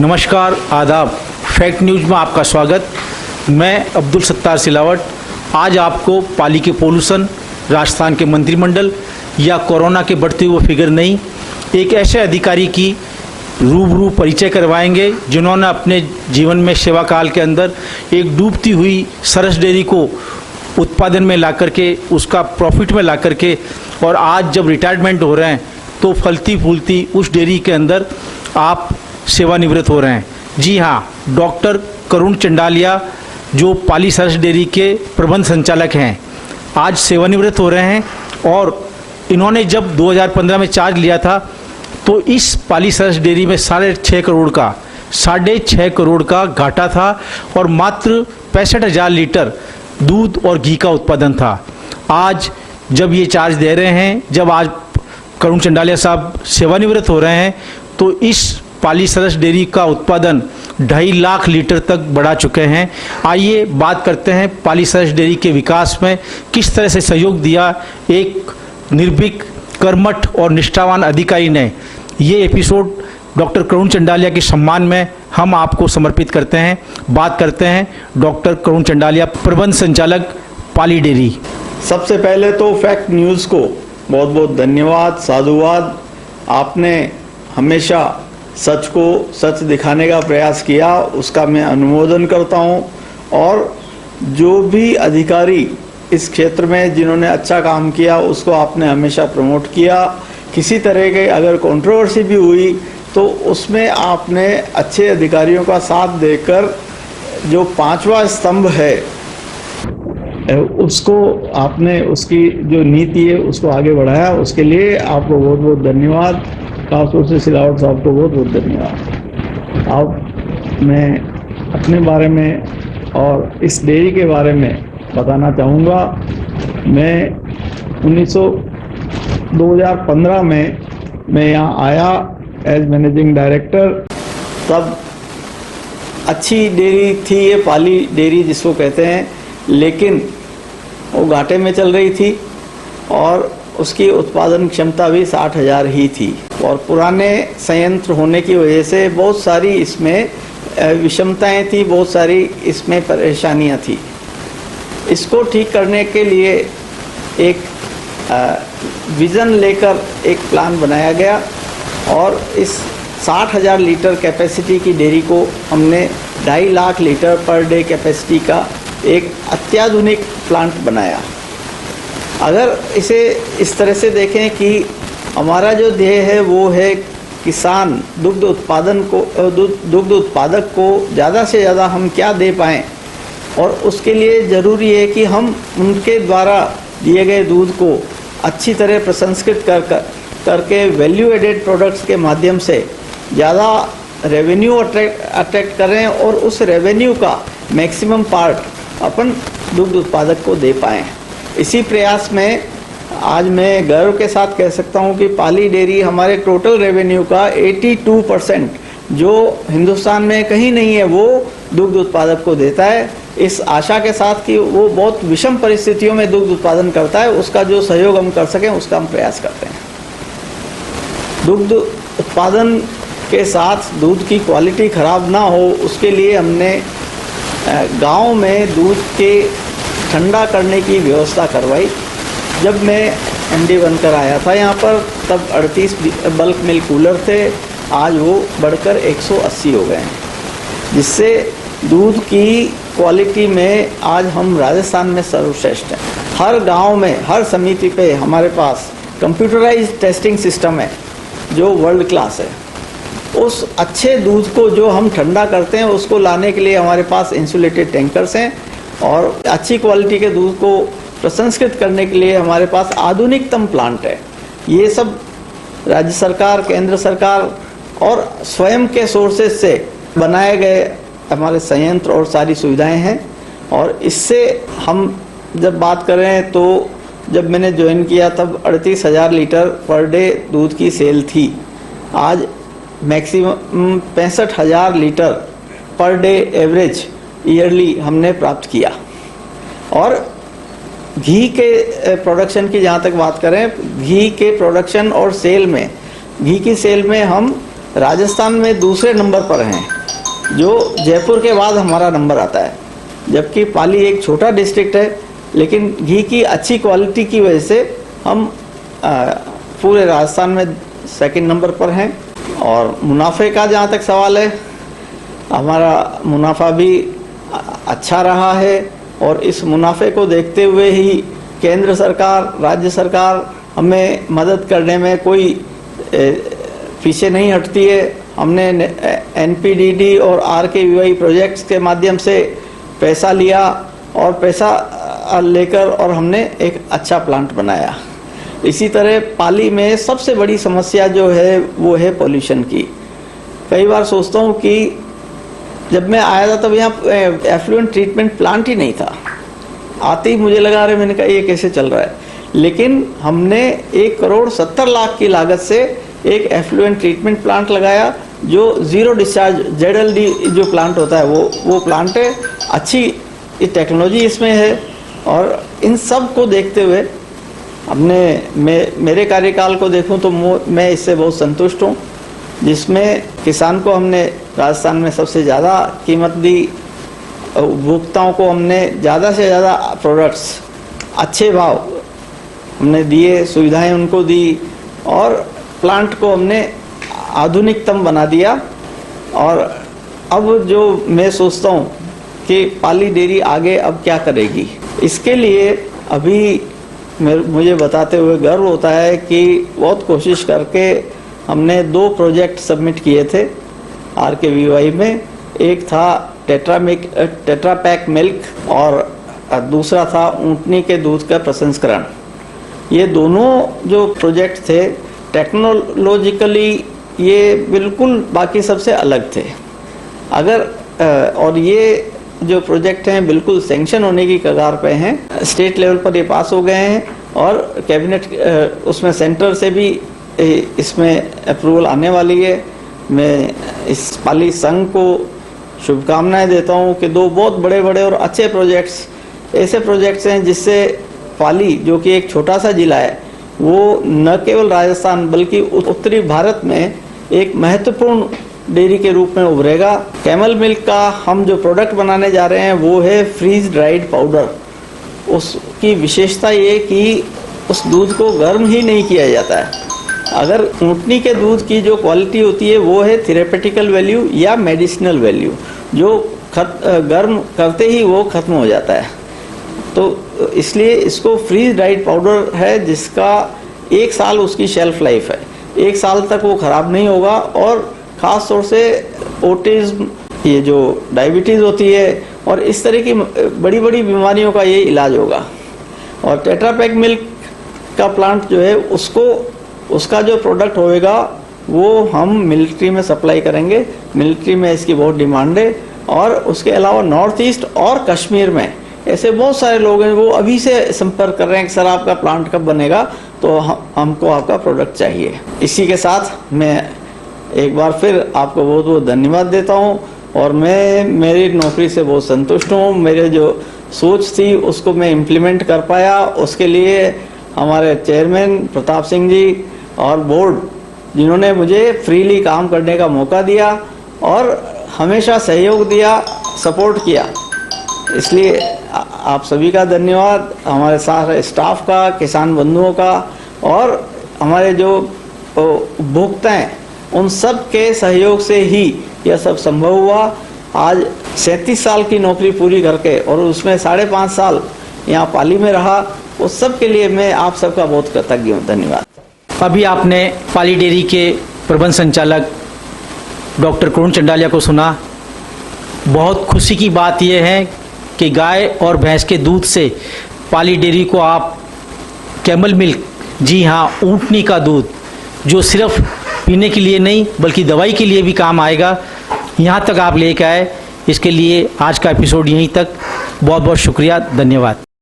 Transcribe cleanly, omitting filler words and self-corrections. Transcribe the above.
नमस्कार, आदाब। Fact news में आपका स्वागत। मैं अब्दुल सत्तार सिलावट आज आपको पाली के पोल्यूशन, राजस्थान के मंत्रिमंडल या कोरोना के बढ़ते हुए फिगर नहीं, एक ऐसे अधिकारी की रूबरू परिचय करवाएंगे जिन्होंने अपने जीवन में सेवा काल के अंदर एक डूबती हुई सरस डेयरी को उत्पादन में ला करके, उसका प्रॉफिट में ला करके, और आज जब रिटायरमेंट हो रहे हैं तो फलती फूलती उस डेयरी के अंदर आप सेवानिवृत्त हो रहे हैं। जी हाँ, डॉक्टर करुण चंडालिया जो पाली सरस डेयरी के प्रबंध संचालक हैं, आज सेवानिवृत्त हो रहे हैं। और इन्होंने जब 2015 में चार्ज लिया था तो इस पाली सरस डेयरी में 6.5 करोड़ का घाटा था और मात्र 65,000 लीटर दूध और घी का उत्पादन था। आज जब ये चार्ज दे रहे हैं, जब आज करुण चंडालिया साहब सेवानिवृत्त हो रहे हैं, तो इस पाली सरस डेयरी का उत्पादन 2.5 लाख लीटर तक बढ़ा चुके हैं। आइए बात करते हैं पाली सरस डेयरी के विकास में किस तरह से सहयोग दिया एक निर्भीक, कर्मठ और निष्ठावान अधिकारी ने। ये एपिसोड डॉक्टर करुण चंडालिया के सम्मान में हम आपको समर्पित करते हैं। बात करते हैं डॉक्टर करुण चंडालिया, प्रबंध संचालक, पाली डेयरी। सबसे पहले तो फैक्ट न्यूज़ को बहुत बहुत धन्यवाद, साधुवाद। आपने हमेशा सच को सच दिखाने का प्रयास किया, उसका मैं अनुमोदन करता हूं। और जो भी अधिकारी इस क्षेत्र में जिन्होंने अच्छा काम किया उसको आपने हमेशा प्रमोट किया। किसी तरह के अगर कंट्रोवर्सी भी हुई तो उसमें आपने अच्छे अधिकारियों का साथ देकर जो 5वां स्तंभ है उसको आपने, उसकी जो नीति है उसको आगे बढ़ाया। उसके लिए आपको बहुत बहुत धन्यवाद। खासतौर से सिलावट साहब को बहुत बहुत धन्यवाद। अब मैं अपने बारे में और इस डेयरी के बारे में बताना चाहूँगा। मैं 2015 में मैं यहाँ आया एज मैनेजिंग डायरेक्टर। तब अच्छी डेयरी थी ये पाली डेयरी जिसको कहते हैं, लेकिन वो घाटे में चल रही थी और उसकी उत्पादन क्षमता भी 60,000 ही थी। और पुराने संयंत्र होने की वजह से बहुत सारी इसमें विषमताएं थी, बहुत सारी इसमें परेशानियां थी। इसको ठीक करने के लिए एक विज़न लेकर एक प्लान बनाया गया और इस 60,000 लीटर कैपेसिटी की डेयरी को हमने 2.5 lakh litre per day capacity का एक अत्याधुनिक प्लांट बनाया। अगर इसे इस तरह से देखें कि हमारा जो ध्येय है वो है किसान दुग्ध उत्पादक को ज़्यादा से ज़्यादा हम क्या दे पाएँ, और उसके लिए ज़रूरी है कि हम उनके द्वारा दिए गए दूध को अच्छी तरह प्रसंस्कृत करके वैल्यू एडेड प्रोडक्ट्स के माध्यम से ज़्यादा रेवेन्यू अट्रैक्ट करें और उस रेवेन्यू का मैक्सिमम पार्ट अपन दुग्ध उत्पादक को दे पाएँ। इसी प्रयास में आज मैं गर्व के साथ कह सकता हूं कि पाली डेयरी हमारे टोटल रेवेन्यू का 82% जो हिंदुस्तान में कहीं नहीं है वो दुग्ध उत्पादक को देता है। इस आशा के साथ कि वो बहुत विषम परिस्थितियों में दुग्ध उत्पादन करता है, उसका जो सहयोग हम कर सकें उसका हम प्रयास करते हैं। दुग्ध उत्पादन के साथ दूध की क्वालिटी खराब ना हो उसके लिए हमने गाँव में दूध के ठंडा करने की व्यवस्था करवाई। जब मैं एमडी बनकर आया था यहाँ पर तब 38 बल्क मिल्क कूलर थे, आज वो बढ़कर 180 हो गए हैं, जिससे दूध की क्वालिटी में आज हम राजस्थान में सर्वश्रेष्ठ हैं। हर गांव में, हर समिति पे हमारे पास कंप्यूटराइज्ड टेस्टिंग सिस्टम है जो वर्ल्ड क्लास है। उस अच्छे दूध को जो हम ठंडा करते हैं उसको लाने के लिए हमारे पास इंसुलेटेड टैंकर्स हैं, और अच्छी क्वालिटी के दूध को प्रसंस्कृत करने के लिए हमारे पास आधुनिकतम प्लांट है। ये सब राज्य सरकार, केंद्र सरकार और स्वयं के सोर्सेज से बनाए गए हमारे संयंत्र और सारी सुविधाएं हैं। और इससे हम जब बात करें तो जब मैंने ज्वाइन किया तब 38,000 लीटर पर डे दूध की सेल थी। आज maximum 65,000 litre per day average yearly हमने प्राप्त किया। और घी के प्रोडक्शन की जहाँ तक बात करें, घी के प्रोडक्शन और सेल में, घी की सेल में हम राजस्थान में दूसरे नंबर पर हैं, जो जयपुर के बाद हमारा नंबर आता है। जबकि पाली एक छोटा डिस्ट्रिक्ट है, लेकिन घी की अच्छी क्वालिटी की वजह से हम पूरे राजस्थान में सेकंड नंबर पर हैं। और मुनाफे का जहाँ तक सवाल है, हमारा मुनाफा भी अच्छा रहा है और इस मुनाफे को देखते हुए ही केंद्र सरकार, राज्य सरकार हमें मदद करने में कोई पीछे नहीं हटती है। हमने NPDD और RKVY प्रोजेक्ट्स के माध्यम से पैसा लिया और पैसा लेकर और हमने एक अच्छा प्लांट बनाया। इसी तरह पाली में सबसे बड़ी समस्या जो है वो है पोल्यूशन की। कई बार सोचता हूँ कि जब मैं आया था तब यहाँ एफ्लुएंट ट्रीटमेंट प्लांट ही नहीं था। आते ही मुझे लगा रहे, मैंने कहा ये कैसे चल रहा है, लेकिन हमने 1,70,00,000 की लागत से एक एफ्लुएंट ट्रीटमेंट प्लांट लगाया, जो जीरो डिस्चार्ज ZLD जो प्लांट होता है वो प्लांट है। अच्छी टेक्नोलॉजी इसमें है और इन सब को देखते हुए मेरे कार्यकाल को देखूं तो मैं इससे बहुत संतुष्ट हूं, जिसमें किसान को हमने राजस्थान में सबसे ज़्यादा कीमत दी, उपभोक्ताओं को हमने ज़्यादा से ज़्यादा प्रोडक्ट्स अच्छे भाव हमने दिए, सुविधाएं उनको दी और प्लांट को हमने आधुनिकतम बना दिया। और अब जो मैं सोचता हूँ कि पाली डेयरी आगे अब क्या करेगी, इसके लिए अभी मुझे बताते हुए गर्व होता है कि बहुत कोशिश करके हमने 2 प्रोजेक्ट सबमिट किए थे RKVY में। एक था टेट्रा पैक मिल्क और दूसरा था ऊँटनी के दूध का प्रसंस्करण। ये दोनों जो प्रोजेक्ट थे टेक्नोलॉजिकली ये बिल्कुल बाकी सबसे अलग थे। और ये जो प्रोजेक्ट हैं बिल्कुल सैंक्शन होने की कगार पे हैं, स्टेट लेवल पर ये पास हो गए हैं और कैबिनेट उसमें सेंटर से भी इसमें अप्रूवल आने वाली है। मैं इस पाली संघ को शुभकामनाएं देता हूं कि 2 बहुत बड़े बड़े और अच्छे प्रोजेक्ट्स, ऐसे प्रोजेक्ट्स हैं जिससे पाली जो कि एक छोटा सा जिला है, वो न केवल राजस्थान बल्कि उत्तरी भारत में एक महत्वपूर्ण डेयरी के रूप में उभरेगा। कैमल मिल्क का हम जो प्रोडक्ट बनाने जा रहे हैं वो है फ्रीज ड्राइड पाउडर। उसकी विशेषता ये कि उस दूध को गर्म ही नहीं किया जाता है। अगर ऊँटनी के दूध की जो क्वालिटी होती है वो है थेरेपेटिकल वैल्यू या मेडिसिनल वैल्यू, जो गर्म करते ही वो खत्म हो जाता है। तो इसलिए इसको फ्रीज ड्राइड पाउडर है, जिसका 1 साल उसकी शेल्फ लाइफ है। 1 साल तक वो ख़राब नहीं होगा और ख़ास तौर से ऑटिज्म, ये जो डायबिटीज़ होती है और इस तरह की बड़ी बड़ी बीमारियों का ये इलाज होगा। और टेट्रा पैक मिल्क का प्लांट जो है उसका जो प्रोडक्ट होएगा वो हम मिलिट्री में सप्लाई करेंगे। मिलिट्री में इसकी बहुत डिमांड है। और उसके अलावा नॉर्थ ईस्ट और कश्मीर में ऐसे बहुत सारे लोग हैं वो अभी से संपर्क कर रहे हैं कि सर आपका प्लांट कब बनेगा, तो हमको आपका प्रोडक्ट चाहिए। इसी के साथ मैं एक बार फिर आपको बहुत बहुत धन्यवाद देता हूं और मैं मेरी नौकरी से बहुत संतुष्ट हूं। मेरे जो सोच थी उसको मैं इम्प्लीमेंट कर पाया, उसके लिए हमारे चेयरमैन प्रताप सिंह जी और बोर्ड, जिन्होंने मुझे फ्रीली काम करने का मौका दिया और हमेशा सहयोग दिया, सपोर्ट किया, इसलिए आप सभी का धन्यवाद। हमारे सारे स्टाफ का, किसान बंधुओं का और हमारे जो उपभोक्ता हैं उन सब के सहयोग से ही यह सब संभव हुआ। आज 37 साल की नौकरी पूरी करके और उसमें 5.5 साल यहाँ पाली में रहा, उस सब के लिए मैं आप सबका बहुत कृतज्ञ हूँ। धन्यवाद। अभी आपने पाली डेयरी के प्रबंध संचालक डॉक्टर करुण चंडालिया को सुना। बहुत खुशी की बात यह है कि गाय और भैंस के दूध से पाली डेयरी को आप कैमल मिल्क, जी हाँ ऊँटनी का दूध, जो सिर्फ पीने के लिए नहीं बल्कि दवाई के लिए भी काम आएगा, यहाँ तक आप लेकर आए। इसके लिए आज का एपिसोड यहीं तक। बहुत बहुत शुक्रिया, धन्यवाद।